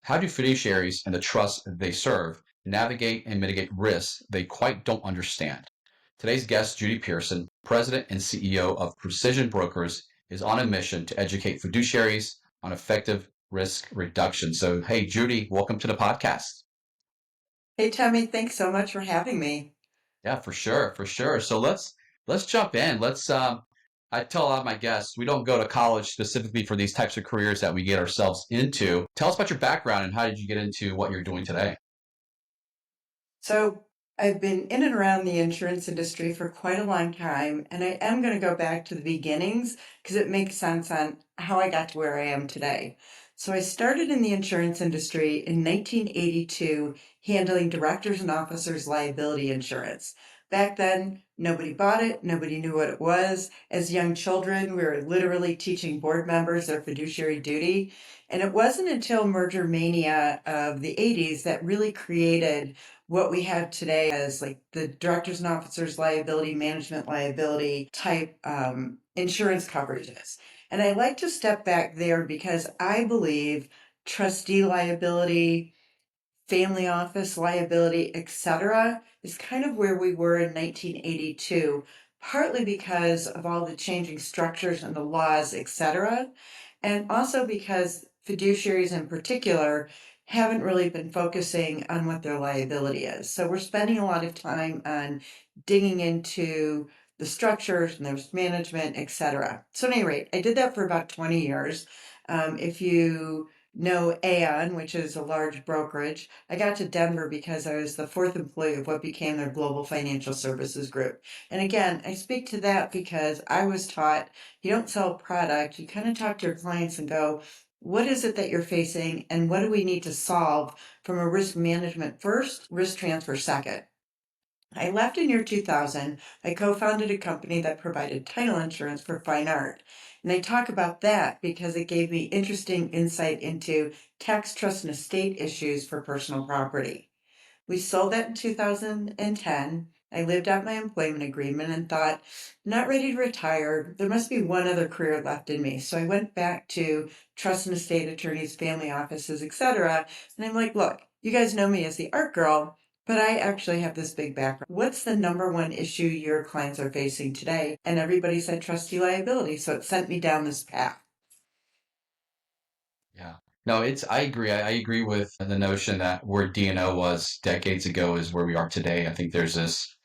How do fiduciaries and the trusts they serve navigate and mitigate risks they quite don't understand? Today's guest, Judith Pearson, President and CEO of Precision Brokers, is on a mission to educate fiduciaries on effective risk reduction. So, hey, Judy, welcome to the podcast. Hey, Tommy, thanks so much for having me. Yeah, for sure, for sure. So let's jump in. I tell a lot of my guests we don't go to college specifically for these types of careers that we get ourselves into. Tell us about your background and how did you get into what you're doing today? So, I've been in and around the insurance industry for quite a long time, and I am going to go back to the beginnings because it makes sense on how I got to where I am today. So, I started in the insurance industry in 1982, handling directors and officers liability insurance. Back then, nobody bought it, nobody knew what it was. As young children, we were literally teaching board members their fiduciary duty. And it wasn't until merger mania of the 80s that really created what we have today as like the directors and officers liability, management liability type insurance coverages. And I like to step back there because I believe trustee liability, family office liability, etc., is kind of where we were in 1982, partly because of all the changing structures and the laws, etc., and also because fiduciaries in particular haven't really been focusing on what their liability is. So we're spending a lot of time on digging into the structures and there's management, etc. So at any rate, I did that for about 20 years. If you know Aon, which is a large brokerage, I got to Denver because I was the fourth employee of what became their global financial services group. And again, I speak to that because I was taught you don't sell a product, you kind of talk to your clients and go, what is it that you're facing and what do we need to solve from a risk management first, risk transfer second? I left in year 2000. I co-founded a company that provided title insurance for fine art. And I talk about that because it gave me interesting insight into tax, trust, and estate issues for personal property. We sold that in 2010. I lived out my employment agreement and thought, not ready to retire. There must be one other career left in me. So I went back to trust and estate attorneys, family offices, etc. And I'm like, look, you guys know me as the art girl, but I actually have this big background. What's the number one issue your clients are facing today? And everybody said trustee liability. So it sent me down this path. Yeah. No, I agree. I agree with the notion that where D&O was decades ago is where we are today. I think there's this,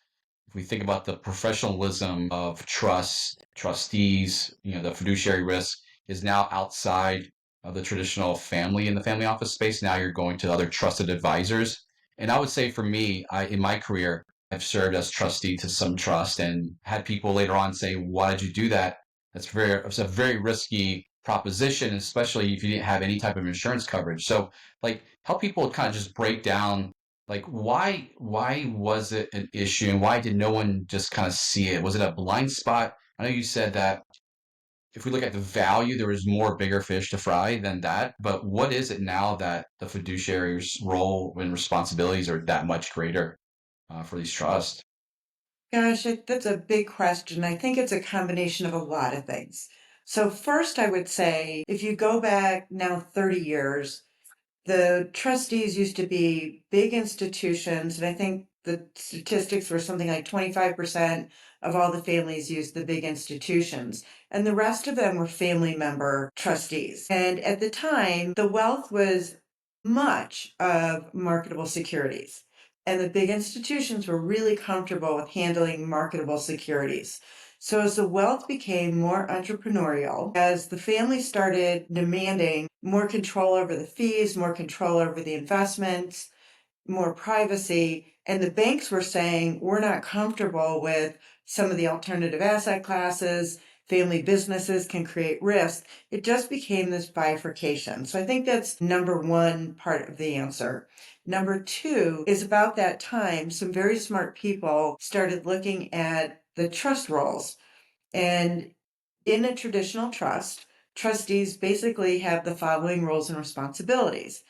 if we think about the professionalism of trustees, the fiduciary risk is now outside of the traditional family in the family office space. Now you're going to other trusted advisors. And I would say for me, in my career, I've served as trustee to some trust and had people later on say, why did you do that? It's a very risky proposition, especially if you didn't have any type of insurance coverage. So like help people kind of just break down like why was it an issue and why did no one just kind of see it? Was it a blind spot? I know you said that if we look at the value, there was more bigger fish to fry than that. But what is it now that the fiduciary's role and responsibilities are that much greater for these trusts? Gosh, that's a big question. I think it's a combination of a lot of things. So, first, I would say if you go back now 30 years, the trustees used to be big institutions, and I think the statistics were something like 25% of all the families used the big institutions, and the rest of them were family member trustees. And at the time, the wealth was much of marketable securities. And the big institutions were really comfortable with handling marketable securities. So, as the wealth became more entrepreneurial, as the family started demanding more control over the fees, more control over the investments, more privacy, and the banks were saying, we're not comfortable with some of the alternative asset classes, family businesses can create risk. It just became this bifurcation. So I think that's number one part of the answer. Number two is about that time, some very smart people started looking at the trust roles. And in a traditional trust, trustees basically have the following roles and responsibilities: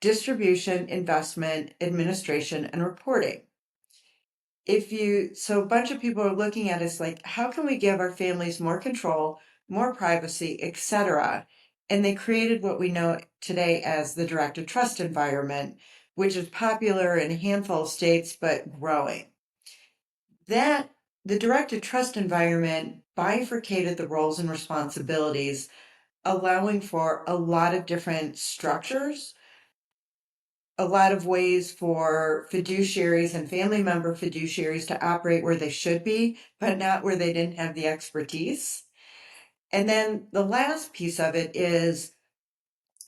distribution, investment, administration, and reporting. So a bunch of people are looking at us like, how can we give our families more control, more privacy, etc., And they created what we know today as the direct of trust environment, which is popular in a handful of states, but growing. That the direct of trust environment bifurcated the roles and responsibilities, allowing for a lot of different structures, a lot of ways for fiduciaries and family member fiduciaries to operate where they should be, but not where they didn't have the expertise. And then the last piece of it is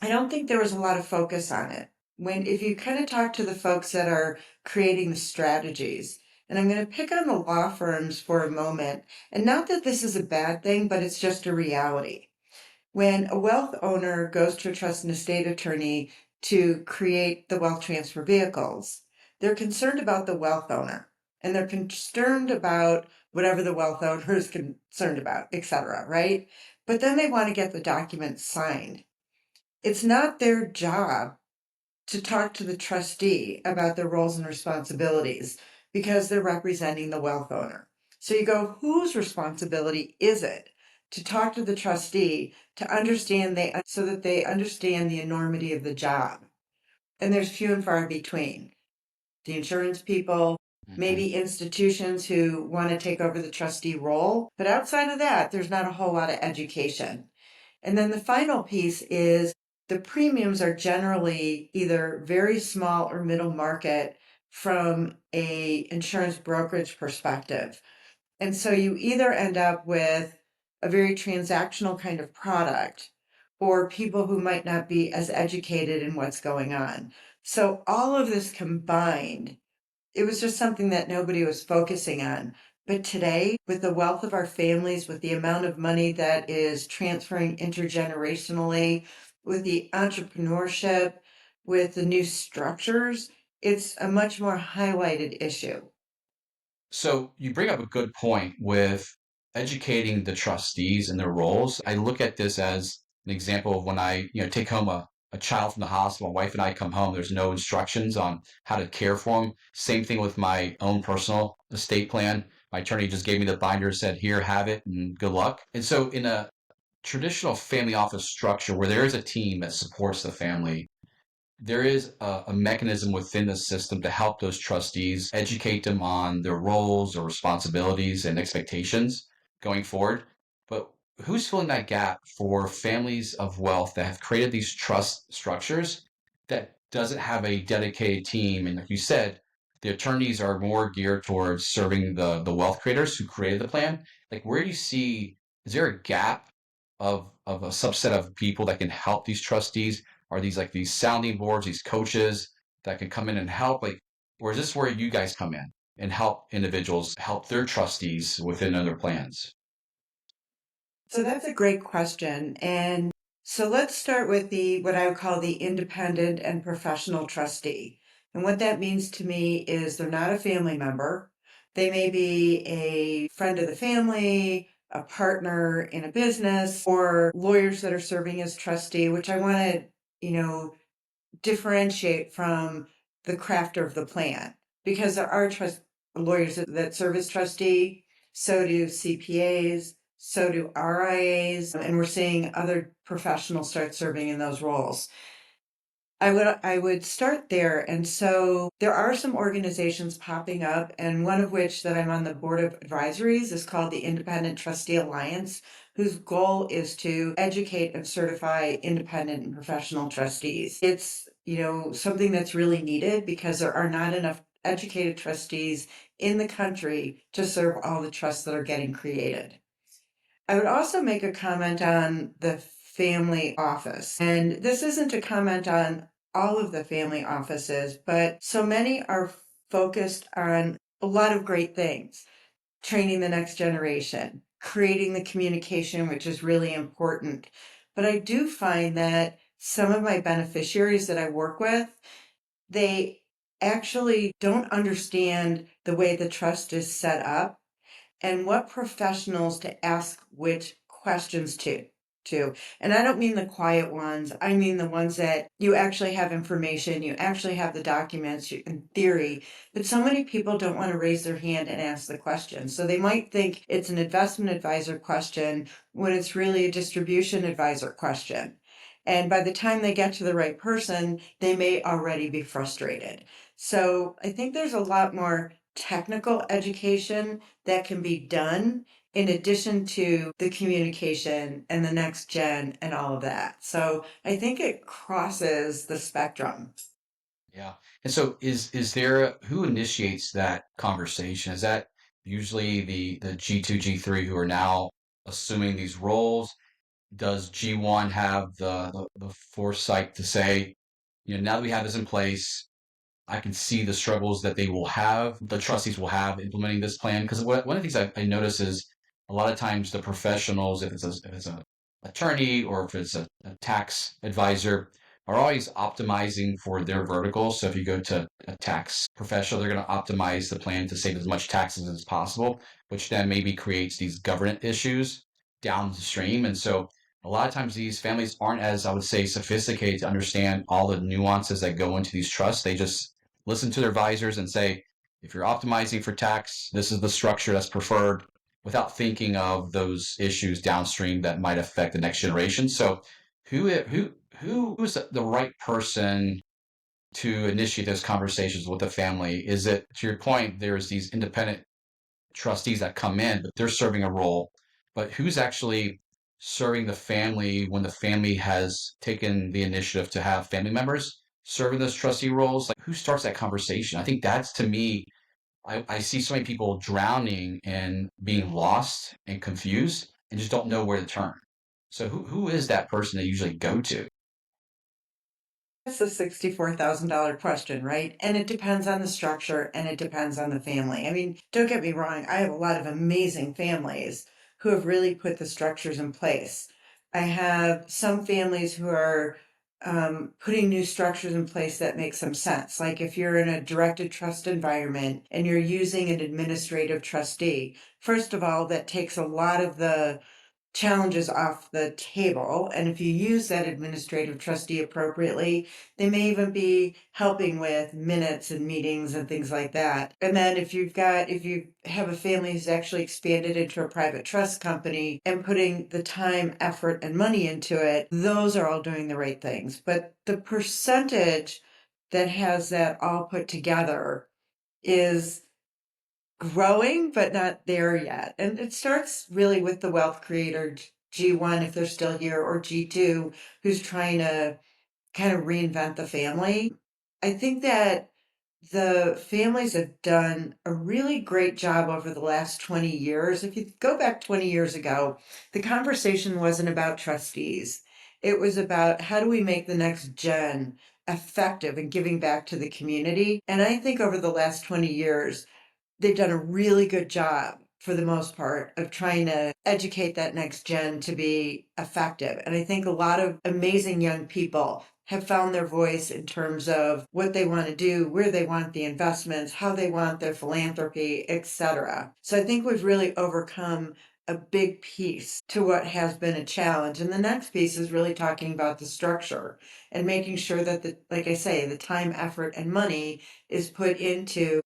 I don't think there was a lot of focus on it. If you kind of talk to the folks that are creating the strategies, and I'm going to pick on the law firms for a moment, and not that this is a bad thing, but it's just a reality. When a wealth owner goes to a trust and estate attorney to create the wealth transfer vehicles, they're concerned about the wealth owner and they're concerned about whatever the wealth owner is concerned about, etc., right? But then they want to get the documents signed. It's not their job to talk to the trustee about their roles and responsibilities because they're representing the wealth owner. So you go, whose responsibility is it to talk to the trustee to understand so that they understand the enormity of the job? And there's few and far between. The insurance people, Mhm. maybe institutions who want to take over the trustee role. But outside of that, there's not a whole lot of education. And then the final piece is the premiums are generally either very small or middle market from a insurance brokerage perspective. And so you either end up with a very transactional kind of product or people who might not be as educated in what's going on. So all of this combined, it was just something that nobody was focusing on. But today, with the wealth of our families, with the amount of money that is transferring intergenerationally, with the entrepreneurship, with the new structures, it's a much more highlighted issue. So you bring up a good point with educating the trustees and their roles. I look at this as an example of when I, take home a child from the hospital. My wife and I come home. There's no instructions on how to care for them. Same thing with my own personal estate plan. My attorney just gave me the binder, said, "Here, have it, and good luck." And so, in a traditional family office structure where there is a team that supports the family, there is a mechanism within the system to help those trustees educate them on their roles or responsibilities and expectations going forward. But who's filling that gap for families of wealth that have created these trust structures that doesn't have a dedicated team? And like you said, the attorneys are more geared towards serving the wealth creators who created the plan. Like, where do you see, is there a gap of a subset of people that can help these trustees? Are these like these sounding boards, these coaches that can come in and help? Like, or is this where you guys come in and help individuals help their trustees within other plans? So that's a great question. And so let's start with the what I would call the independent and professional trustee. And what that means to me is they're not a family member. They may be a friend of the family, a partner in a business, or lawyers that are serving as trustee, which I want to, you know, differentiate from the crafter of the plan because there are lawyers that serve as trustee, so do CPAs, so do RIAs, and we're seeing other professionals start serving in those roles. I would start there. And so there are some organizations popping up, and one of which that I'm on the board of advisories is called the Independent Trustee Alliance, whose goal is to educate and certify independent and professional trustees. It's, something that's really needed because there are not enough educated trustees in the country to serve all the trusts that are getting created. I would also make a comment on the family office. And this isn't a comment on all of the family offices, but so many are focused on a lot of great things: training the next generation, creating the communication, which is really important. But I do find that some of my beneficiaries that I work with, they actually don't understand the way the trust is set up and what professionals to ask which questions to. And I don't mean the quiet ones. I mean the ones that you actually have information, you actually have the documents in theory, but so many people don't want to raise their hand and ask the question. So they might think it's an investment advisor question when it's really a distribution advisor question. And by the time they get to the right person, they may already be frustrated. So I think there's a lot more technical education that can be done in addition to the communication and the next gen and all of that. So I think it crosses the spectrum. Yeah. And so is there who initiates that conversation? Is that usually the G2, G3 who are now assuming these roles? Does G1 have the foresight to say, now that we have this in place, I can see the struggles that the trustees will have implementing this plan. Because one of the things I notice is a lot of times the professionals, if it's a attorney or if it's a tax advisor, are always optimizing for their vertical. So if you go to a tax professional, they're going to optimize the plan to save as much taxes as possible, which then maybe creates these governance issues downstream. And so a lot of times these families aren't as, I would say, sophisticated to understand all the nuances that go into these trusts. They just listen to their advisors and say, if you're optimizing for tax, this is the structure that's preferred without thinking of those issues downstream that might affect the next generation. So who is the right person to initiate those conversations with the family? Is it, to your point, there's these independent trustees that come in, but they're serving a role. But who's actually serving the family when the family has taken the initiative to have family members serving those trustee roles? Like, who starts that conversation? I think that's, to me, I see so many people drowning and being lost and confused and just don't know where to turn. So who is that person they usually go to? That's the $64,000 question, right? And it depends on the structure and it depends on the family. I mean, don't get me wrong, I have a lot of amazing families who have really put the structures in place. I have some families who are putting new structures in place that make some sense. Like if you're in a directed trust environment and you're using an administrative trustee, first of all, that takes a lot of the challenges off the table. And if you use that administrative trustee appropriately, they may even be helping with minutes and meetings and things like that. And then if you have a family who's actually expanded into a private trust company and putting the time, effort, and money into it, those are all doing the right things. But the percentage that has that all put together is growing, but not there yet. And it starts really with the wealth creator, G1, if they're still here, or G2, who's trying to kind of reinvent the family. I think that the families have done a really great job over the last 20 years. If you go back 20 years ago, the conversation wasn't about trustees. It was about how do we make the next gen effective and giving back to the community. And I think over the last 20 years, they've done a really good job for the most part of trying to educate that next gen to be effective. And I think a lot of amazing young people have found their voice in terms of what they want to do, where they want the investments, how they want their philanthropy, etc. So I think we've really overcome a big piece to what has been a challenge. And the next piece is really talking about the structure and making sure that like I say, the time, effort, and money is put into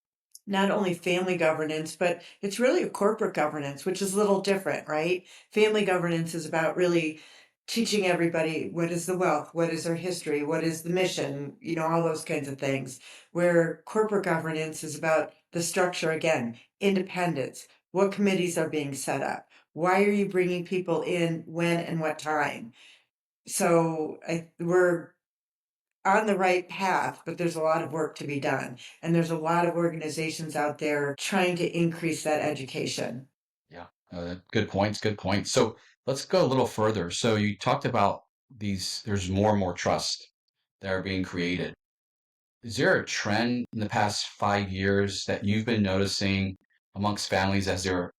not only family governance, but it's really a corporate governance, which is a little different, right? Family governance is about really teaching everybody what is the wealth, what is their history, what is the mission, all those kinds of things. Where corporate governance is about the structure again, independence, what committees are being set up, why are you bringing people in, when and what time. So we're on the right path, but there's a lot of work to be done. And there's a lot of organizations out there trying to increase that education. Yeah, good points. Good points. So let's go a little further. So you talked about there's more and more trust that are being created. Is there a trend in the past 5 years that you've been noticing amongst families as they're,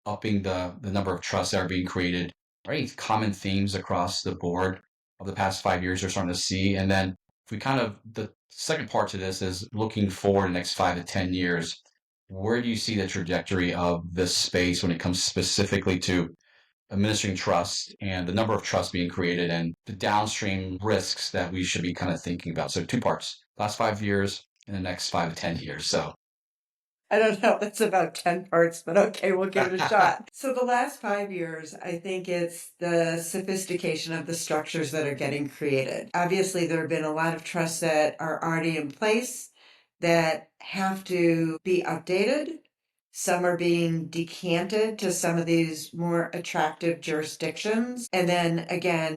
upping the number of trusts that are being created? Are any common themes across the board of the past 5 years you're starting to see? And then if we the second part to this is looking forward the next 5 to 10 years, where do you see the trajectory of this space when it comes specifically to administering trust and the number of trusts being created and the downstream risks that we should be kind of thinking about? So two parts, last 5 years and the next 5 to 10 years. So I don't know, that's about 10 parts, but okay, we'll give it a shot. So the last 5 years, I think it's the sophistication of the structures that are getting created. Obviously, there have been a lot of trusts that are already in place that have to be updated. Some are being decanted to some of these more attractive jurisdictions. And then again,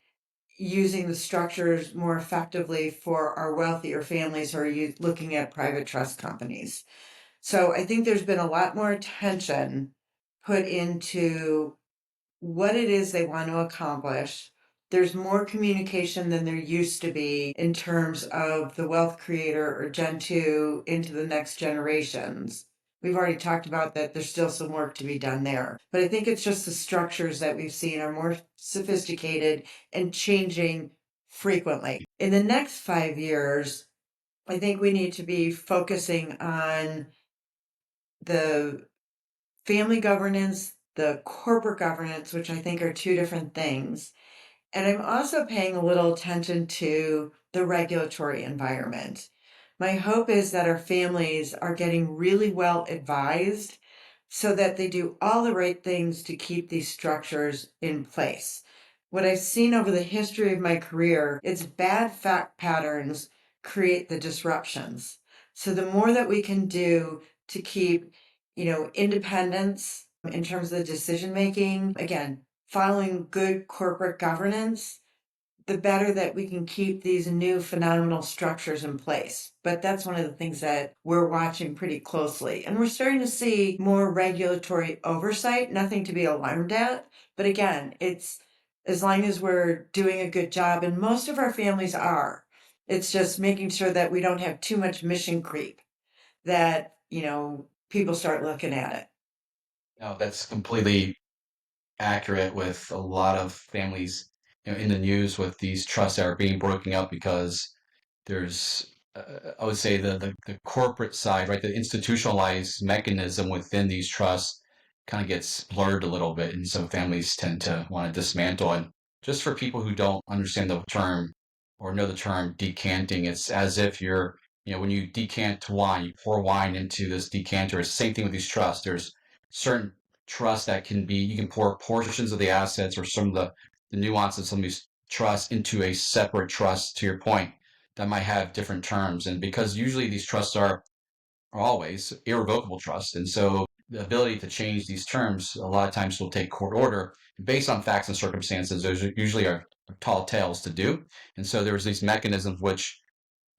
using the structures more effectively for our wealthier families who are looking at private trust companies. So I think there's been a lot more attention put into what it is they want to accomplish. There's more communication than there used to be in terms of the wealth creator or Gen 2 into the next generations. We've already talked about that there's still some work to be done there. But I think it's just the structures that we've seen are more sophisticated and changing frequently. In the next 5 years, I think we need to be focusing on the family governance, the corporate governance, which I think are two different things. And I'm also paying a little attention to the regulatory environment. My hope is that our families are getting really well advised so that they do all the right things to keep these structures in place. What I've seen over the history of my career, it's bad fact patterns create the disruptions. So the more that we can do to keep, independence in terms of the decision making, again, following good corporate governance, the better that we can keep these new phenomenal structures in place. But that's one of the things that we're watching pretty closely. And we're starting to see more regulatory oversight, nothing to be alarmed at. But again, it's as long as we're doing a good job, and most of our families are. It's just making sure that we don't have too much mission creep, that, people start looking at it. No, that's completely accurate with a lot of families, in the news with these trusts that are being broken up because there's, I would say the corporate side, right? The institutionalized mechanism within these trusts kind of gets blurred a little bit, and some families tend to want to dismantle. And just for people who don't understand the term or know the term decanting, it's as if when you decant wine, you pour wine into this decanter. It's the same thing with these trusts. There's certain trusts that you can pour portions of the assets or some of the nuances of some of these trusts into a separate trust, to your point, that might have different terms. And because usually these trusts are always irrevocable trusts, and so the ability to change these terms a lot of times will take court order based on facts and circumstances. Those usually are tall tales to do. And so there's these mechanisms which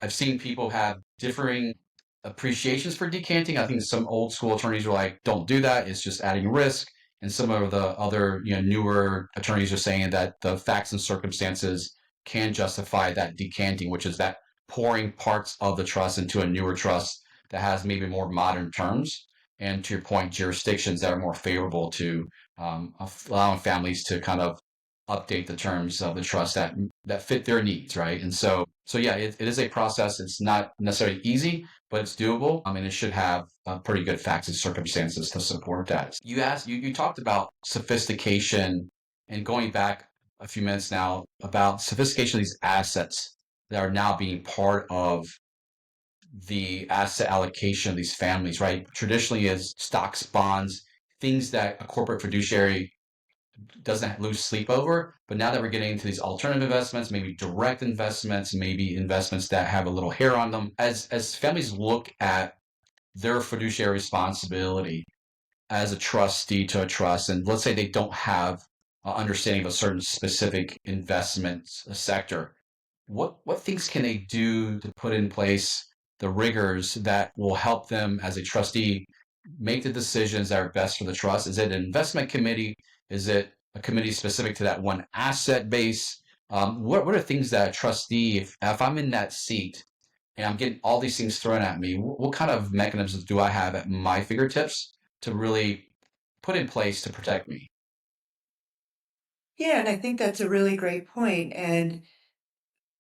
I've seen people have differing appreciations for decanting. I think some old school attorneys were like, don't do that. It's just adding risk. And some of the other, newer attorneys are saying that the facts and circumstances can justify that decanting, which is that pouring parts of the trust into a newer trust that has maybe more modern terms. And to your point, jurisdictions that are more favorable to allowing families to kind of update the terms of the trust that fit their needs, right? And so yeah, it is a process. It's not necessarily easy, but it's doable. I mean, it should have pretty good facts and circumstances to support that. You talked about sophistication, and going back a few minutes now about sophistication of these assets that are now being part of the asset allocation of these families, right? Traditionally, as stocks, bonds, things that a corporate fiduciary doesn't lose sleep over. But now that we're getting into these alternative investments, maybe direct investments, maybe investments that have a little hair on them, as families look at their fiduciary responsibility as a trustee to a trust, and let's say they don't have an understanding of a certain specific investment sector, what things can they do to put in place the rigors that will help them as a trustee make the decisions that are best for the trust? Is it an investment committee? Is it a committee specific to that one asset base? What are things that a trustee, if I'm in that seat and I'm getting all these things thrown at me, what kind of mechanisms do I have at my fingertips to really put in place to protect me? Yeah, and I think that's a really great point. And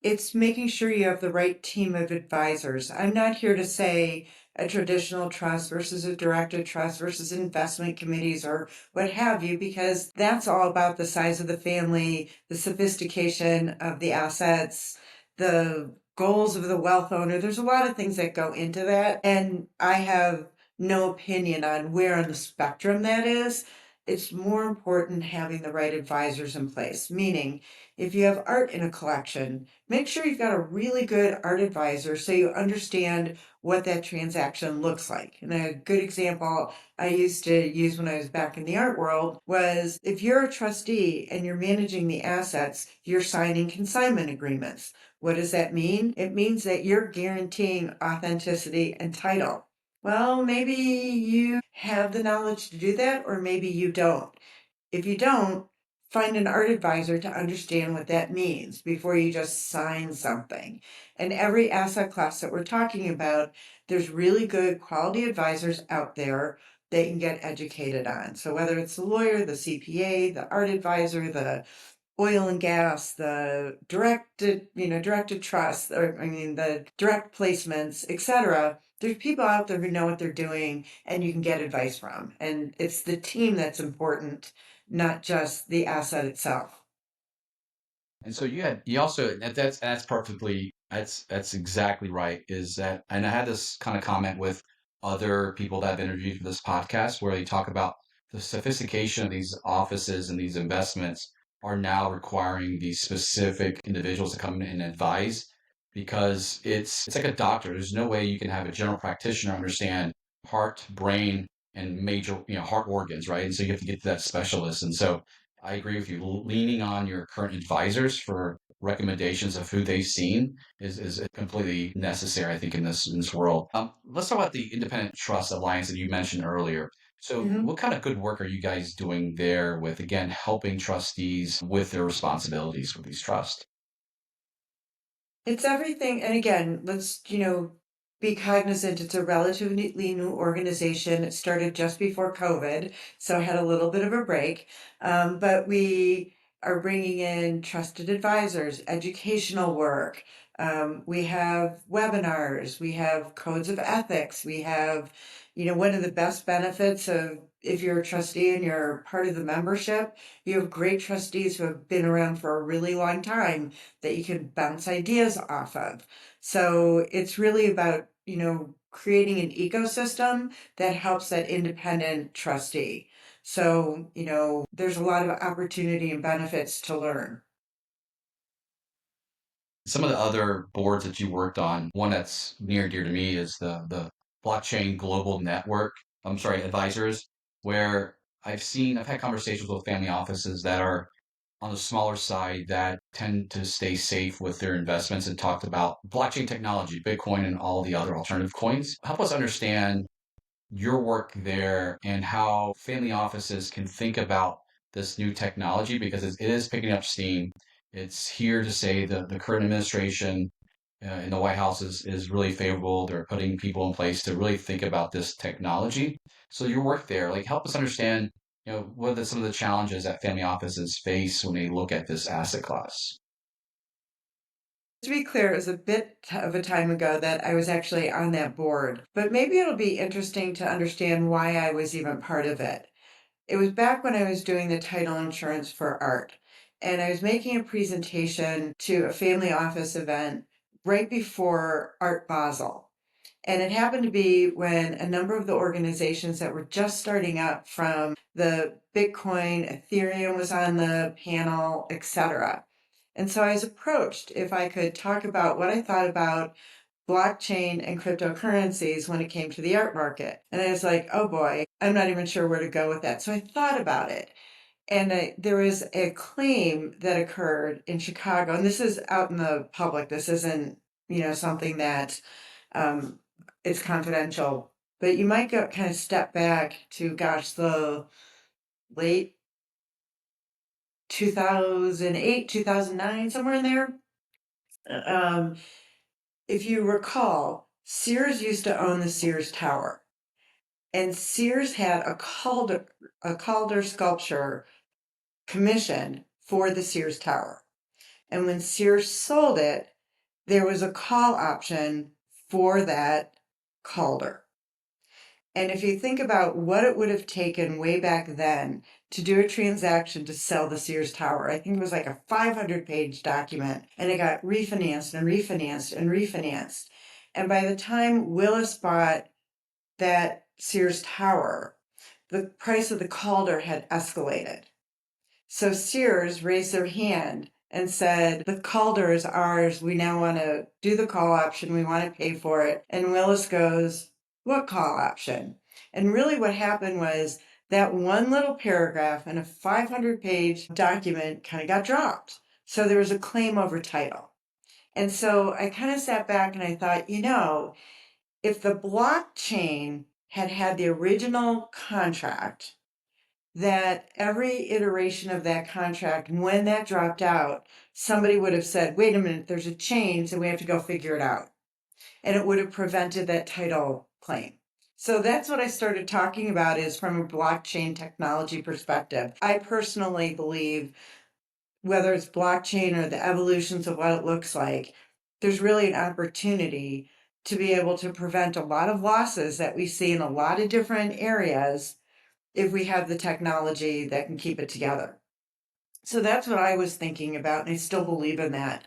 it's making sure you have the right team of advisors. I'm not here to say a traditional trust versus a directed trust versus investment committees or what have you, because that's all about the size of the family, the sophistication of the assets, the goals of the wealth owner. There's a lot of things that go into that. And I have no opinion on where on the spectrum that is. It's more important having the right advisors in place. Meaning, if you have art in a collection, make sure you've got a really good art advisor so you understand what that transaction looks like. And a good example I used to use when I was back in the art world was if you're a trustee and you're managing the assets, you're signing consignment agreements. What does that mean? It means that you're guaranteeing authenticity and title. Well, maybe you have the knowledge to do that, or maybe you don't. If you don't, find an art advisor to understand what that means before you just sign something. And every asset class that we're talking about, there's really good quality advisors out there that you can get educated on. So whether it's the lawyer, the CPA, the art advisor, the oil and gas, the directed trust, or I mean the direct placements, etc. There's people out there who know what they're doing and you can get advice from. And it's the team that's important, not just the asset itself. And so you also that's perfectly that's exactly right. Is that and I had this kind of comment with other people that I've interviewed for this podcast where they talk about the sophistication of these offices and these investments are now requiring these specific individuals to come in and advise because it's like a doctor. There's no way you can have a general practitioner understand heart, brain, and major heart organs, right? And so you have to get to that specialist. And so I agree with you. Leaning on your current advisors for recommendations of who they've seen is completely necessary, I think, in this world. Let's talk about the Independent Trust Alliance that you mentioned earlier. So, Mhm. what kind of good work are you guys doing there with, again, helping trustees with their responsibilities with these trusts? It's everything. And again, let's be cognizant it's a relatively new organization. It started just before COVID, so I had a little bit of a break. But we are bringing in trusted advisors, educational work. We have webinars, we have codes of ethics, we have one of the best benefits of if you're a trustee and you're part of the membership, you have great trustees who have been around for a really long time that you can bounce ideas off of. So it's really about creating an ecosystem that helps that independent trustee. So there's a lot of opportunity and benefits to learn. Some of the other boards that you worked on, one that's near and dear to me is the Blockchain Global Network. I'm sorry, advisors, where I've had conversations with family offices that are on the smaller side that tend to stay safe with their investments and talked about blockchain technology, Bitcoin, and all the other alternative coins. Help us understand your work there and how family offices can think about this new technology because it is picking up steam. It's here to say that the current administration in the White House is really favorable. They're putting people in place to really think about this technology. So your work there, like help us understand, what are some of the challenges that family offices face when they look at this asset class? To be clear, it was a bit of a time ago that I was actually on that board, but maybe it'll be interesting to understand why I was even part of it. It was back when I was doing the title insurance for art, and I was making a presentation to a family office event right before Art Basel. And it happened to be when a number of the organizations that were just starting up from the Bitcoin, Ethereum was on the panel, etc. And so I was approached if I could talk about what I thought about blockchain and cryptocurrencies when it came to the art market. And I was like, oh boy, I'm not even sure where to go with that. So I thought about it. And there was a claim that occurred in Chicago, and this is out in the public. This isn't something that um, it's confidential. But you might go kind of step back to, gosh, the late 2008, 2009, somewhere in there. Um, if you recall, Sears used to own the Sears Tower, and Sears had a Calder sculpture commissioned for the Sears Tower. And when Sears sold it, there was a call option for that Calder. And if you think about what it would have taken way back then to do a transaction to sell the Sears Tower, I think it was like a 500-page document, and it got refinanced and refinanced and refinanced. And by the time Willis bought that Sears Tower, the price of the Calder had escalated. So Sears raised their hand and said, the Calder is ours. We now want to do the call option. We want to pay for it. And Willis goes, what call option? And really what happened was that one little paragraph in a 500-page document kind of got dropped. So there was a claim over title. And so I kind of sat back and I thought, if the blockchain had had the original contract, that every iteration of that contract, when that dropped out, somebody would have said, wait a minute, there's a change and we have to go figure it out. And it would have prevented that title claim. So that's what I started talking about, is from a blockchain technology perspective. I personally believe, whether it's blockchain or the evolutions of what it looks like, there's really an opportunity to be able to prevent a lot of losses that we see in a lot of different areas if we have the technology that can keep it together. So that's what I was thinking about, and I still believe in that.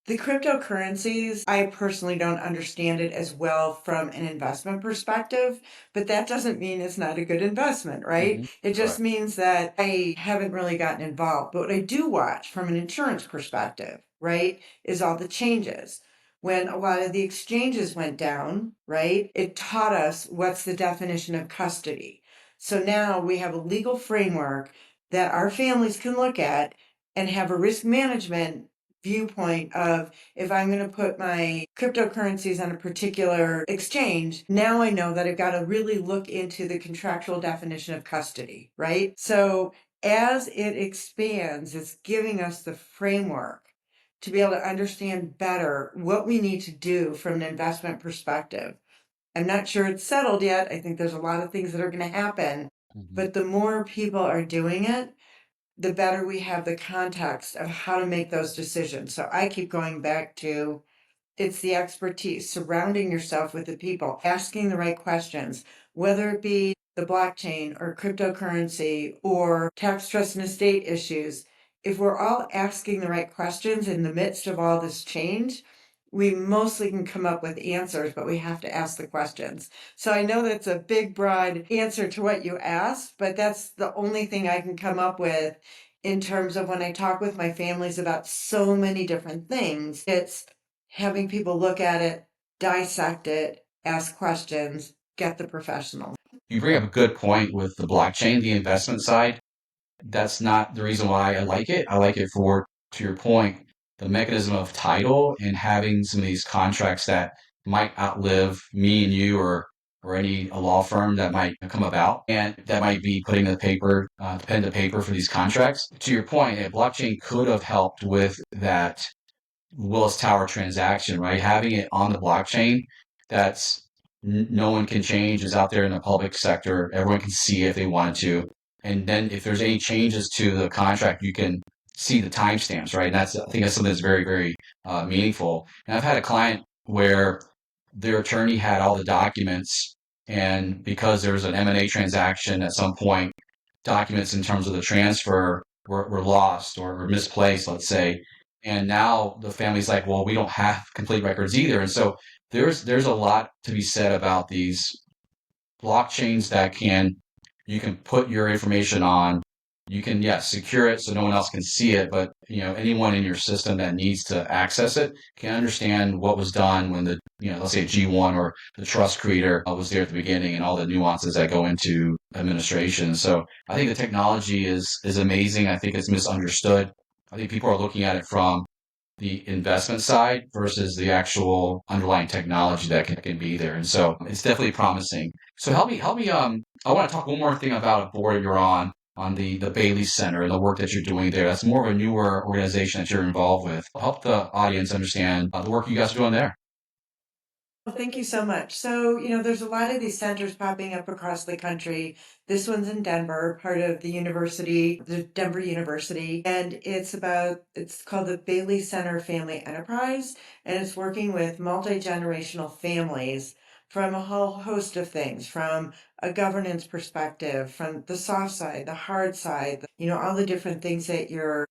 The cryptocurrencies, I personally don't understand it as well from an investment perspective, but that doesn't mean it's not a good investment, right? It just Correct. means that I haven't really gotten involved. But what I do watch from an insurance perspective, right, is all the changes. When a lot of the exchanges went down, right, it taught us what's the definition of custody. So now we have a legal framework that our families can look at and have a risk management viewpoint of, if I'm going to put my cryptocurrencies on a particular exchange, now I know that I've got to really look into the contractual definition of custody, right? So as it expands, it's giving us the framework to be able to understand better what we need to do from an investment perspective. I'm not sure it's settled yet. I think there's a lot of things that are going to happen, but the more people are doing it, the better we have the context of how to make those decisions. So I keep going back to, it's the expertise, surrounding yourself with the people, asking the right questions, whether it be the blockchain or cryptocurrency or tax trust and estate issues. If we're all asking the right questions in the midst of all this change, we mostly can come up with answers, but we have to ask the questions. So I know that's a big, broad answer to what you asked, but that's the only thing I can come up with in terms of when I talk with my families about so many different things. It's having people look at it, dissect it, ask questions, get the professional. You bring up a good point with the blockchain, the investment side. That's not the reason why I like it. I like it for, to your point, the mechanism of title and having some of these contracts that might outlive me and you, or any a law firm that might come about, and that might be putting the paper, pen to paper for these contracts. To your point, a blockchain could have helped with that Willis Tower transaction, right? Having it on the blockchain, that's no one can change, is out there in the public sector. Everyone can see it if they wanted to. And then if there's any changes to the contract, you can see the timestamps, right? And that's, I think that's something that's very, very meaningful. And I've had a client where their attorney had all the documents, and because there was an M&A transaction at some point, documents in terms of the transfer were lost or misplaced, let's say. And now the family's like, well, we don't have complete records either. And so there's a lot to be said about these blockchains that you can put your information on. You can, yes, secure it so no one else can see it, but anyone in your system that needs to access it can understand what was done when let's say G1 or the trust creator was there at the beginning, and all the nuances that go into administration. So I think the technology is amazing. I think it's misunderstood. I think people are looking at it from the investment side versus the actual underlying technology that can be there. And so it's definitely promising. So help me, I want to talk one more thing about a board you're on the Bailey Center and the work that you're doing there. That's more of a newer organization that you're involved with. Help the audience understand the work you guys are doing there. Well, thank you so much. So, there's a lot of these centers popping up across the country. This one's in Denver, part of the Denver University, and it's called the Bailey Center Family Enterprise, and it's working with multi-generational families from a whole host of things, from a governance perspective, from the soft side, the hard side, all the different things that you're,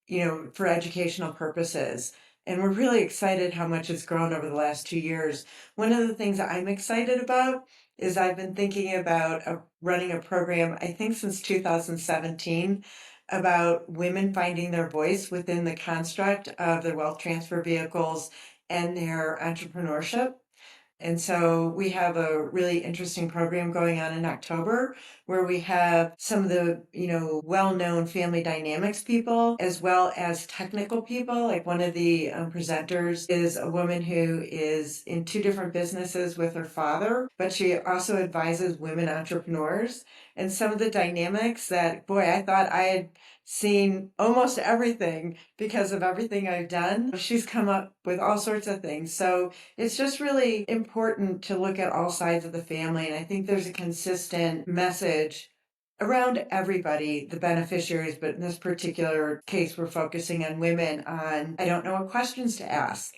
for educational purposes. And we're really excited how much it's grown over the last 2 years. One of the things that I'm excited about is I've been thinking about running a program, I think since 2017, about women finding their voice within the construct of their wealth transfer vehicles and their entrepreneurship. And so we have a really interesting program going on in October where we have some of the, well-known family dynamics people as well as technical people. Like one of the presenters is a woman who is in two different businesses with her father, but she also advises women entrepreneurs. And some of the dynamics that, boy, I thought I had seen almost everything because of everything I've done. She's come up with all sorts of things. So it's just really important to look at all sides of the family. And I think there's a consistent message around everybody, the beneficiaries, but in this particular case, we're focusing on women on, I don't know what questions to ask.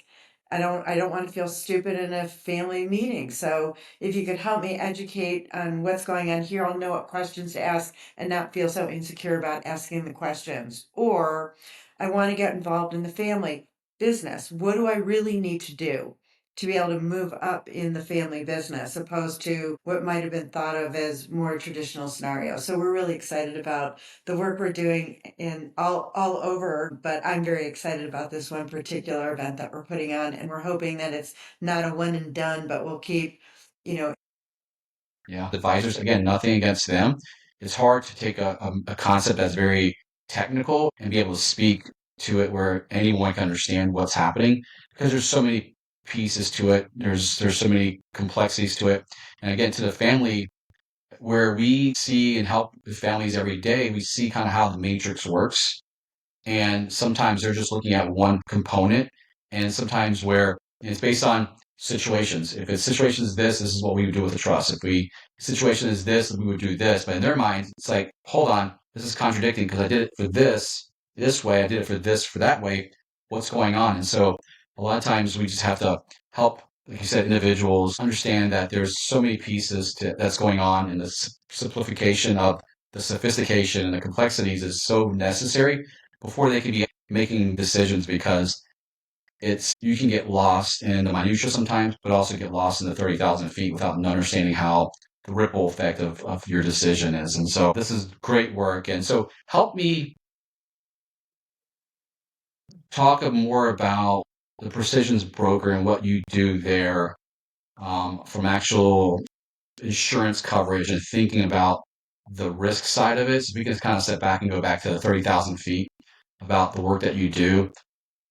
I don't want to feel stupid in a family meeting. So if you could help me educate on what's going on here, I'll know what questions to ask and not feel so insecure about asking the questions. Or I want to get involved in the family business. What do I really need to do to be able to move up in the family business opposed to what might have been thought of as more traditional scenarios? So we're really excited about the work we're doing in all over, but I'm very excited about this one particular event that we're putting on, and we're hoping that it's not a one and done, but we'll keep, you know. Yeah. Advisors, again, nothing against them. It's hard to take a concept that's very technical and be able to speak to it where anyone can understand what's happening because there's so many pieces to it. There's so many complexities to it. And again, to the family, where we see and help with families every day, we see kind of how the matrix works. And sometimes they're just looking at one component, and sometimes where it's based on situations. If it's situation is this is what we would do with a trust. If we situation is this, we would do this. But in their mind, it's like, hold on, this is contradicting because I did it for this way, I did it for this for that way. What's going on? And so a lot of times we just have to help, like you said, individuals understand that there's so many pieces that's going on, and the simplification of the sophistication and the complexities is so necessary before they can be making decisions, because it's you can get lost in the minutia sometimes, but also get lost in the 30,000 feet without understanding how the ripple effect of your decision is. And so this is great work. And so help me talk more about the Precisions Broker and what you do there, from actual insurance coverage and thinking about the risk side of it. So we can kind of step back and go back to the 30,000 feet about the work that you do.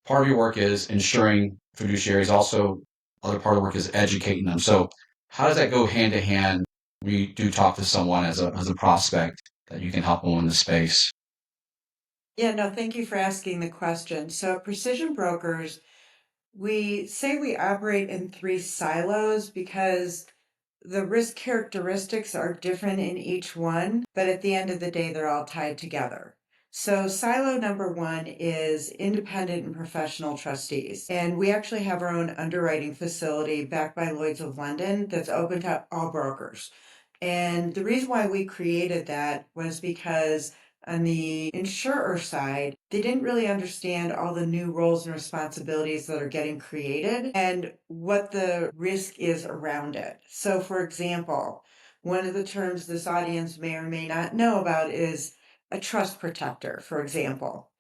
Part of your work is ensuring fiduciaries. Also, other part of the work is educating them. So how does that go hand to hand when you do talk to someone as a prospect that you can help them in the space? Yeah, no, thank you for asking the question. So at Precision Brokers, we say we operate in three silos because the risk characteristics are different in each one, but at the end of the day, they're all tied together. So, silo number one is independent and professional trustees. And we actually have our own underwriting facility backed by Lloyd's of London that's open to all brokers. And the reason why we created that was because on the insurer side, they didn't really understand all the new roles and responsibilities that are getting created and what the risk is around it. So, for example, one of the terms this audience may or may not know about is a trust protector, for example.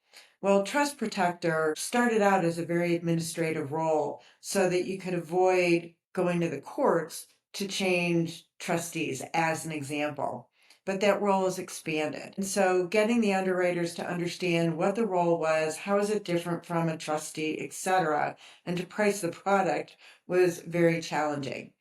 Well, trust protector started out as a very administrative role so that you could avoid going to the courts to change trustees, as an example. But that role is expanded. And so getting the underwriters to understand what the role was, how is it different from a trustee, etc., and to price the product was very challenging.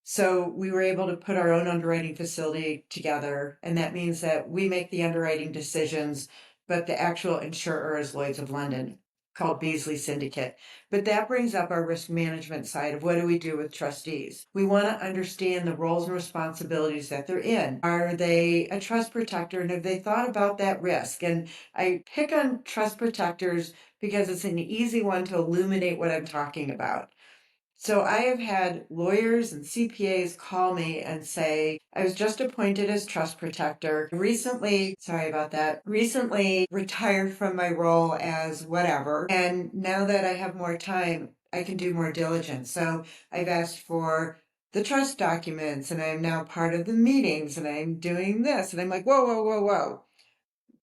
So we were able to put our own underwriting facility together, and that means that we make the underwriting decisions, but the actual insurer is Lloyd's of London, called Beasley Syndicate. But that brings up our risk management side of what do we do with trustees? We want to understand the roles and responsibilities that they're in. Are they a trust protector, and have they thought about that risk? And I pick on trust protectors because it's an easy one to illuminate what I'm talking about. So I have had lawyers and CPAs call me and say, I was just appointed as trust protector. Recently, sorry about that, recently retired from my role as whatever. And now that I have more time, I can do more diligence. So I've asked for the trust documents and I'm now part of the meetings and I'm doing this. And I'm like, whoa, whoa, whoa, whoa.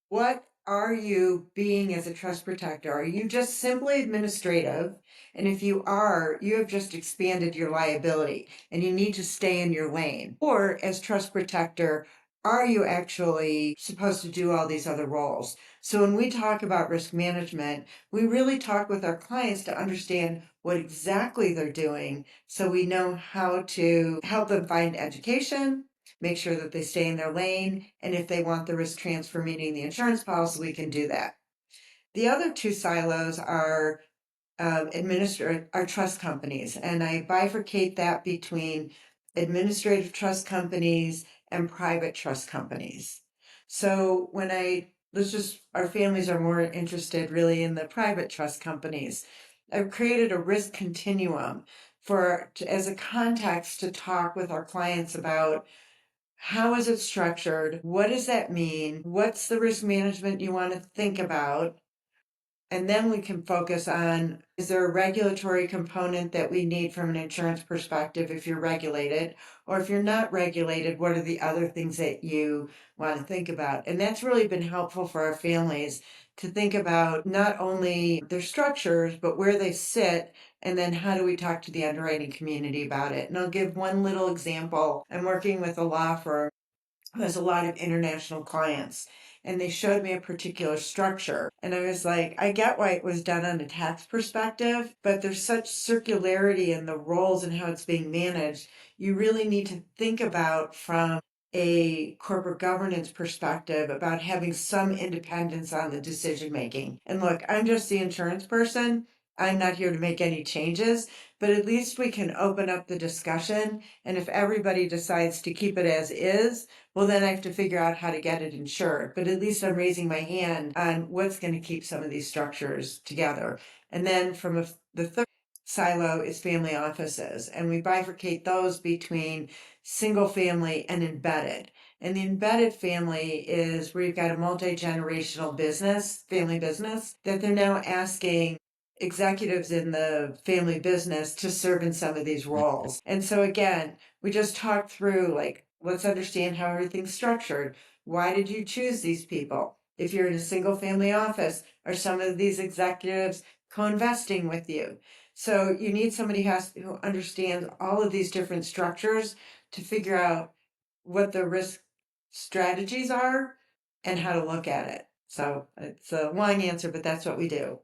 What are you being as a trust protector? Are you just simply administrative? And if you are, you have just expanded your liability and you need to stay in your lane. Or as trust protector, are you actually supposed to do all these other roles? So when we talk about risk management, we really talk with our clients to understand what exactly they're doing so we know how to help them find education, make sure that they stay in their lane, and if they want the risk transfer, meaning the insurance policy, we can do that. The other two silos are our trust companies, and I bifurcate that between administrative trust companies and private trust companies. So our families are more interested really in the private trust companies. I've created a risk continuum as a context to talk with our clients about how is it structured? What does that mean? What's the risk management you want to think about? And then we can focus on, is there a regulatory component that we need from an insurance perspective if you're regulated? Or if you're not regulated, what are the other things that you want to think about? And that's really been helpful for our families to think about not only their structures, but where they sit. And then how do we talk to the underwriting community about it? And I'll give one little example. I'm working with a law firm who has a lot of international clients. And they showed me a particular structure. And I was like, I get why it was done on a tax perspective, but there's such circularity in the roles and how it's being managed. You really need to think about from a corporate governance perspective about having some independence on the decision making. And look, I'm just the insurance person. I'm not here to make any changes, but at least we can open up the discussion. And if everybody decides to keep it as is, well, then I have to figure out how to get it insured. But at least I'm raising my hand on what's going to keep some of these structures together. And then the third silo is family offices. And we bifurcate those between single family and embedded. And the embedded family is where you've got a multi-generational family business, that they're now asking executives in the family business to serve in some of these roles. And so again, we just talked through like, let's understand how everything's structured. Why did you choose these people? If you're in a single family office, are some of these executives co-investing with you? So you need somebody who understands all of these different structures to figure out what the risk strategies are and how to look at it. So it's a long answer, but that's what we do.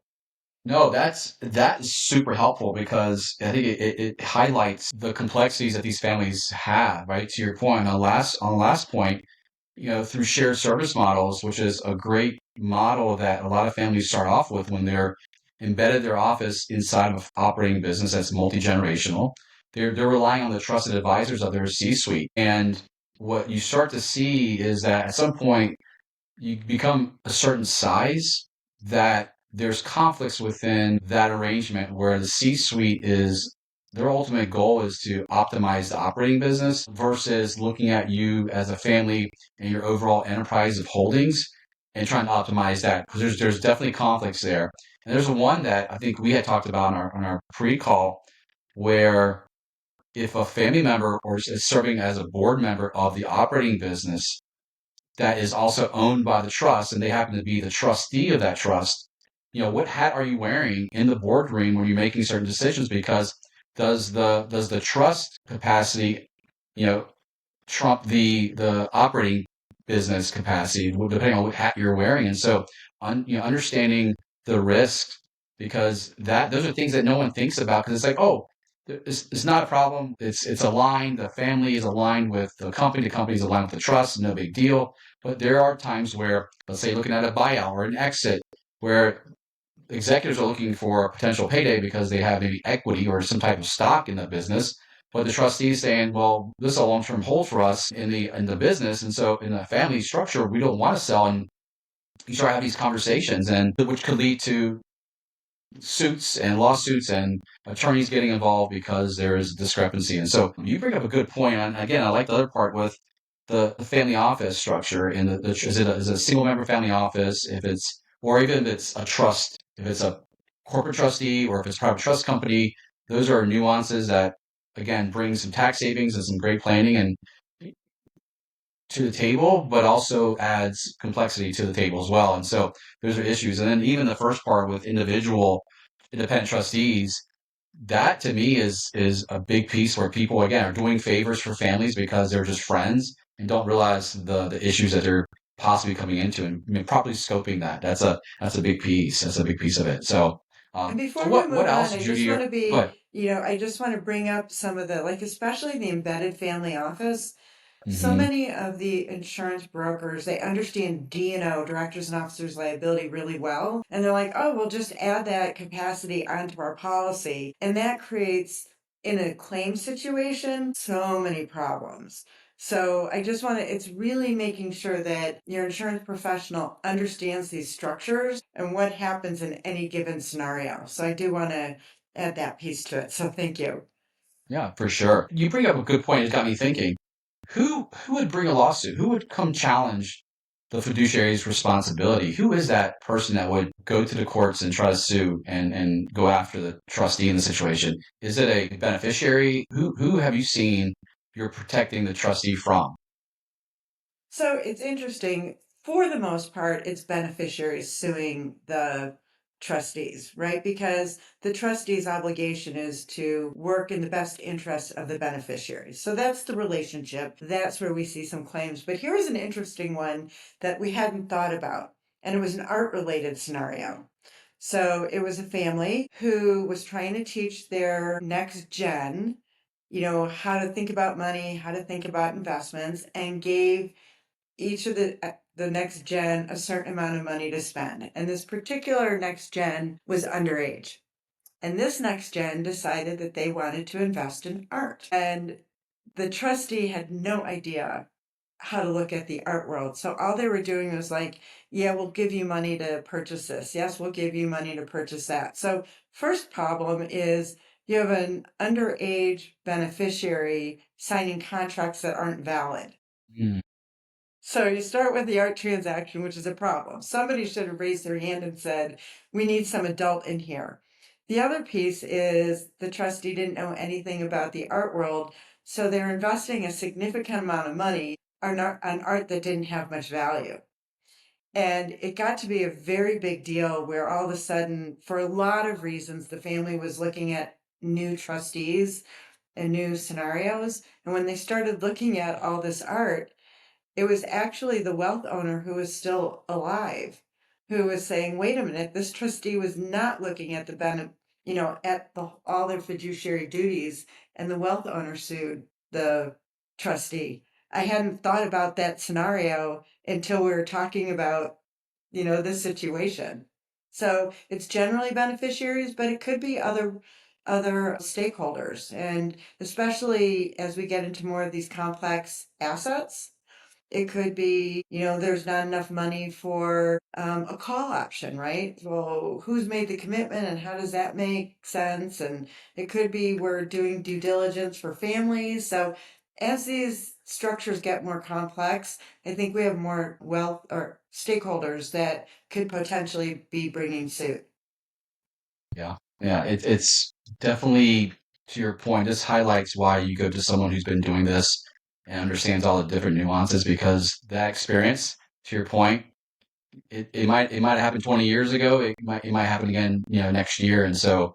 No, that is super helpful because I think it highlights the complexities that these families have, right? To your point, on the last point, through shared service models, which is a great model that a lot of families start off with when they're embedded their office inside of operating business that's multi-generational. They're relying on the trusted advisors of their C-suite. And what you start to see is that at some point you become a certain size that there's conflicts within that arrangement where the C-suite is their ultimate goal is to optimize the operating business versus looking at you as a family and your overall enterprise of holdings and trying to optimize that because there's definitely conflicts there. And there's one that I think we had talked about on our pre-call where if a family member or is serving as a board member of the operating business that is also owned by the trust and they happen to be the trustee of that trust, what hat are you wearing in the boardroom when you're making certain decisions? Because does the trust capacity, you know, trump the operating business capacity, depending on what hat you're wearing? And so, understanding the risk because that those are things that no one thinks about because it's like, oh, it's not a problem. It's aligned. The family is aligned with the company. The company is aligned with the trust. No big deal. But there are times where, let's say, looking at a buyout or an exit, where executives are looking for a potential payday because they have maybe equity or some type of stock in the business. But the trustee is saying, well, this is a long-term hold for us in the business, and so in a family structure, we don't want to sell. And you start having these conversations, and which could lead to suits and lawsuits and attorneys getting involved because there is discrepancy. And so you bring up a good point. And again, I like the other part with the family office structure and is it a single member family office if it's or even if it's a trust, if it's a corporate trustee or if it's a private trust company, those are nuances that again bring some tax savings and some great planning and to the table, but also adds complexity to the table as well. And so those are issues. And then even the first part with individual independent trustees, that to me is a big piece where people again are doing favors for families because they're just friends and don't realize the issues that they're possibly coming into and I mean, properly scoping that. That's a big piece. That's a big piece of it. So And so before we what move on, else, I just Judy? want to But I just want to bring up some of the, like, especially the embedded family office. So hmm many of the insurance brokers, they understand D&O, directors and officers liability, really well. And they're like, oh, we'll just add that capacity onto our policy. And that creates, in a claim situation, so many problems. So I just want to, it's really making sure that your insurance professional understands these structures and what happens in any given scenario. So I do want to add that piece to it. So thank you. yeah, for sure. You bring up a good point. It's got me thinking. Who would bring a lawsuit? Who would come challenge the fiduciary's responsibility? Who is that person that would go to the courts and try to sue and go after the trustee in the situation? Is it a beneficiary? Who have you seen you're protecting the trustee from? So it's interesting. For the most part, it's beneficiaries suing the trustees, right? Because the trustee's obligation is to work in the best interest of the beneficiaries. So that's the relationship. That's where we see some claims. But here's an interesting one that we hadn't thought about, and it was an art related scenario. So it was a family who was trying to teach their next gen, how to think about money, how to think about investments, and gave each of the next gen a certain amount of money to spend. And this particular next gen was underage. And this next gen decided that they wanted to invest in art. And the trustee had no idea how to look at the art world. So all they were doing was like, yeah, we'll give you money to purchase this. Yes, we'll give you money to purchase that. So first problem is you have an underage beneficiary signing contracts that aren't valid. Mm, So you start with the art transaction, which is a problem. Somebody should have raised their hand and said, we need some adult in here. The other piece is the trustee didn't know anything about the art world, so they're investing a significant amount of money on art that didn't have much value. And it got to be a very big deal where all of a sudden, for a lot of reasons, the family was looking at new trustees and new scenarios. And when they started looking at all this art, it was actually the wealth owner who was still alive who was saying, wait a minute, this trustee was not looking at all their fiduciary duties, and the wealth owner sued the trustee. I hadn't thought about that scenario until we were talking about, this situation. So it's generally beneficiaries, but it could be other stakeholders. And especially as we get into more of these complex assets, it could be, there's not enough money for a call option, right? Well, who's made the commitment and how does that make sense? And it could be we're doing due diligence for families. So as these structures get more complex, I think we have more wealth or stakeholders that could potentially be bringing suit. yeah, yeah. It's definitely to your point. This highlights why you go to someone who's been doing this and understands all the different nuances because that experience, to your point, it might have happened 20 years ago. It might happen again, next year. And so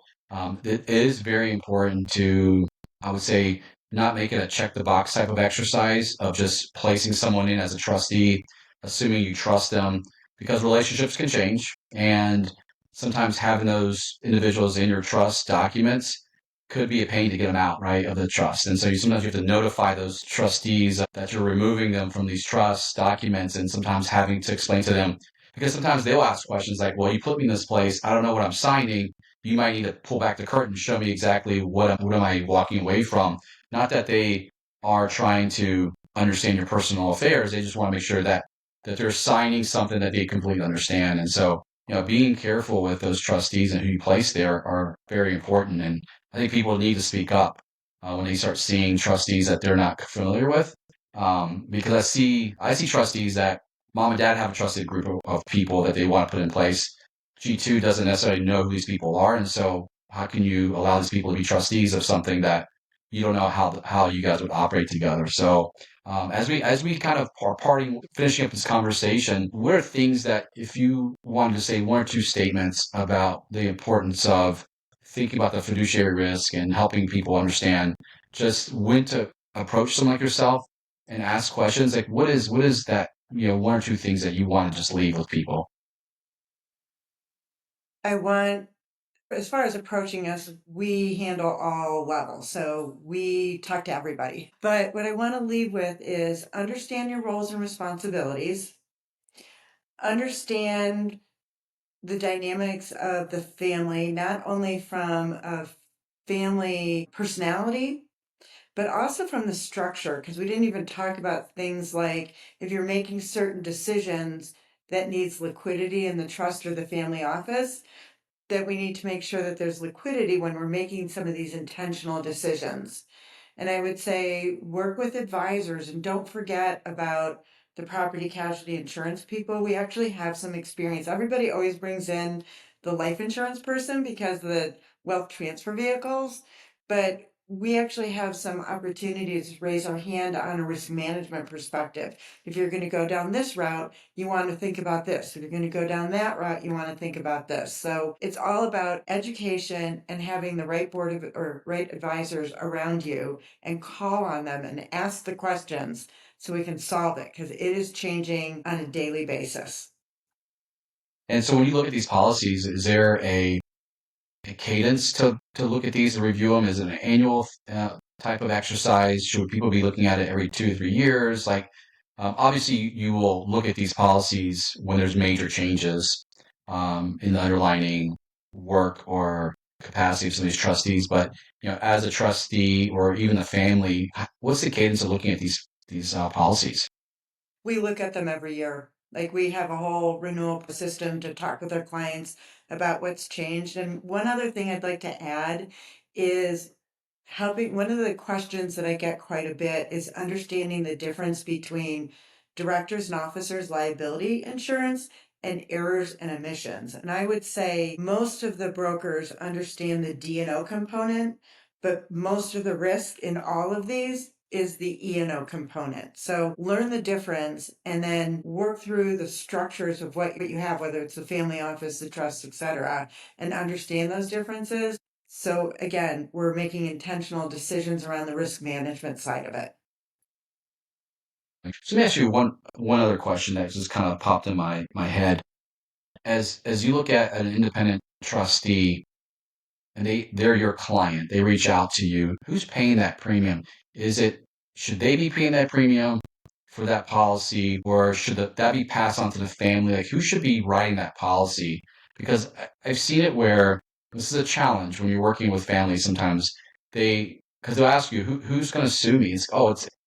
it is very important to, I would say, not make it a check the box type of exercise of just placing someone in as a trustee, assuming you trust them, because relationships can change, and sometimes having those individuals in your trust documents could be a pain to get them out, right, of the trust. And so sometimes you have to notify those trustees that you're removing them from these trust documents and sometimes having to explain to them because sometimes they'll ask questions like, well, you put me in this place. I don't know what I'm signing. You might need to pull back the curtain, show me exactly what am I walking away from. Not that they are trying to understand your personal affairs. They just want to make sure that they're signing something that they completely understand. And so being careful with those trustees and who you place there are very important. And I think people need to speak up when they start seeing trustees that they're not familiar with. Because I see trustees that mom and dad have a trusted group of people that they want to put in place. G2 doesn't necessarily know who these people are. And so how can you allow these people to be trustees of something that you don't know how you guys would operate together? So as we kind of are parting, finishing up this conversation, what are things that if you wanted to say one or two statements about the importance of thinking about the fiduciary risk and helping people understand just when to approach someone like yourself and ask questions, like what is that, one or two things that you want to just leave with people? I want, as far as approaching us, we handle all levels. So we talk to everybody. But what I want to leave with is understand your roles and responsibilities, understand the dynamics of the family, not only from a family personality, but also from the structure, because we didn't even talk about things like if you're making certain decisions that needs liquidity in the trust or the family office, that we need to make sure that there's liquidity when we're making some of these intentional decisions. And I would say work with advisors and don't forget about the property casualty insurance people. We actually have some experience. Everybody always brings in the life insurance person because of the wealth transfer vehicles, but we actually have some opportunities to raise our hand on a risk management perspective. If you're going to go down this route, you want to think about this. If you're going to go down that route, you want to think about this. So it's all about education and having the right board of or right advisors around you and call on them and ask the questions so we can solve it because it is changing on a daily basis. And so when you look at these policies, is there a cadence to look at these and review them? Is it an annual type of exercise? Should people be looking at it every 2 to 3 years? Like, obviously, you will look at these policies when there's major changes in the underlying work or capacity of some of these trustees. But as a trustee or even a family, what's the cadence of looking at these policies? We look at them every year. Like we have a whole renewal system to talk with our clients about what's changed. And one other thing I'd like to add is helping. One of the questions that I get quite a bit is understanding the difference between directors and officers liability insurance and errors and omissions. And I would say most of the brokers understand the D&O component, but most of the risk in all of these is the E&O component. So learn the difference and then work through the structures of what you have, whether it's the family office, the trust, etc., and understand those differences. So again, we're making intentional decisions around the risk management side of it. So let me ask you one other question that just kind of popped in my head. As you look at an independent trustee and they're your client, they reach out to you, who's paying that premium? Is it Should they be paying that premium for that policy, or should that be passed on to the family? Like, who should be writing that policy? Because I've seen it where this is a challenge when you're working with families. Sometimes because they'll ask you who's going to sue me.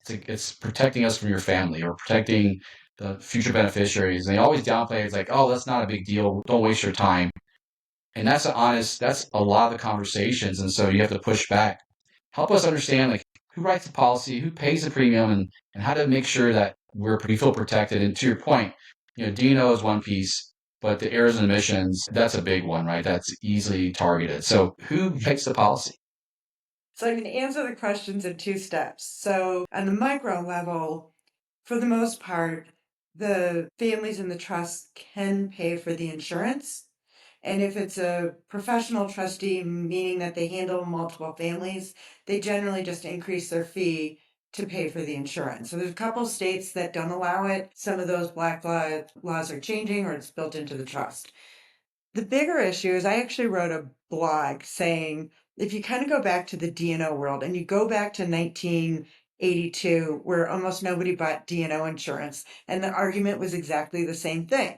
It's protecting us from your family or protecting the future beneficiaries. And they always downplay it. It's like, oh, that's not a big deal. Don't waste your time. And that's a lot of the conversations. And so you have to push back. Help us understand, like, who writes the policy, who pays the premium, and how to make sure that we feel protected. And to your point, D&O is one piece, but the errors and omissions, that's a big one, right? That's easily targeted. So who writes the policy? So I can answer the questions in two steps. So on the micro level, for the most part, the families and the trust can pay for the insurance. And if it's a professional trustee, meaning that they handle multiple families, they generally just increase their fee to pay for the insurance. So there's a couple states that don't allow it. Some of those laws are changing or it's built into the trust. The bigger issue is I actually wrote a blog saying if you kind of go back to the D&O world and you go back to 1982 where almost nobody bought D&O insurance and the argument was exactly the same thing.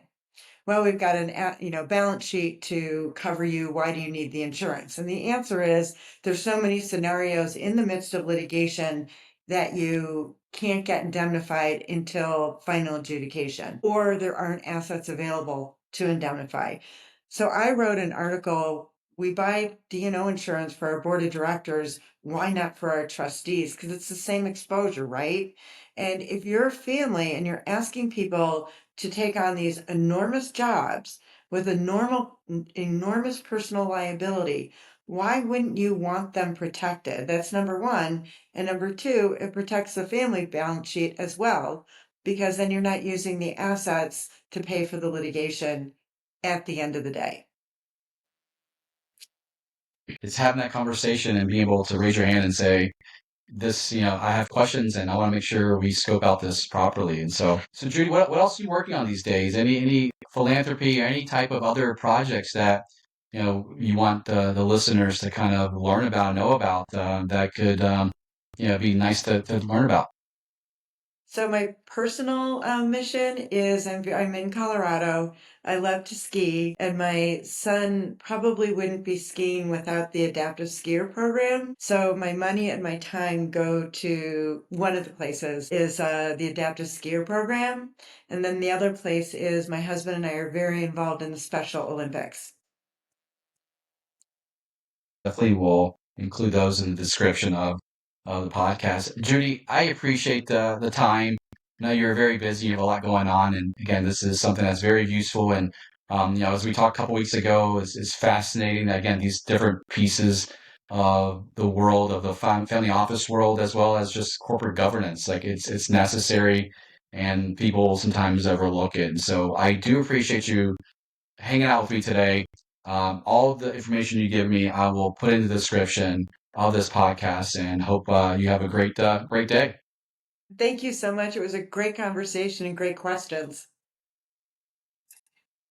Well, we've got an balance sheet to cover you. Why do you need the insurance? And the answer is there's so many scenarios in the midst of litigation that you can't get indemnified until final adjudication, or there aren't assets available to indemnify. So I wrote an article. We buy D&O insurance for our board of directors. Why not for our trustees? Because it's the same exposure, right? And if you're a family and you're asking people to take on these enormous jobs with enormous personal liability, why wouldn't you want them protected? That's number one. And number two, it protects the family balance sheet as well, because then you're not using the assets to pay for the litigation at the end of the day. It's having that conversation and being able to raise your hand and say, this, I have questions and I want to make sure we scope out this properly. And so Judy, what else are you working on these days? Any philanthropy or any type of other projects that, you want the listeners to kind of learn about, know about, that could, be nice to learn about? So my personal mission is I'm in Colorado. I love to ski, and my son probably wouldn't be skiing without the adaptive skier program. So my money and my time go to one of the places is the adaptive skier program, and then the other place is my husband and I are very involved in the Special Olympics. Definitely will include those in the description of the podcast. Judy, I appreciate the time. I know you're very busy, you have a lot going on, and again, this is something that's very useful. And as we talked a couple weeks ago, is fascinating. Again, these different pieces of the world of the family office world, as well as just corporate governance. Like it's necessary, and people sometimes overlook it. And so I do appreciate you hanging out with me today. All of the information you give me, I will put in the description of this podcast and hope you have a great day. Thank you so much. It was a great conversation and great questions.